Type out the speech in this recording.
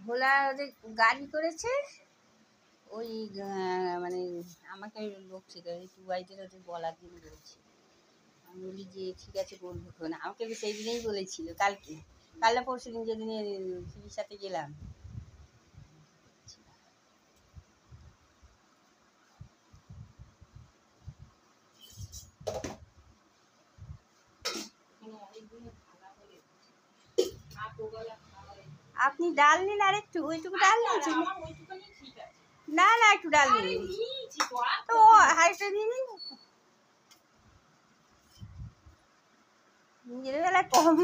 ভোলা ওদের গাড়ি করেছে ওই মানে আমাকে লোক ছিল একটু ওয়াইজের ওদের বলার জন্য বলছি। আমি বলি যে ঠিক আছে বলবো না, আমাকে সেই দিনেই বলেছিল, কালকে না পরশু দিন যেদিনে ফিরির সাথে গেলাম। আপনি ডাল নিন আর একটু, ওইটুকু ডাল নিয়েছেন? না না একটু ডাল নিন তো, হাইটা নিন। নিজের বেলায় কম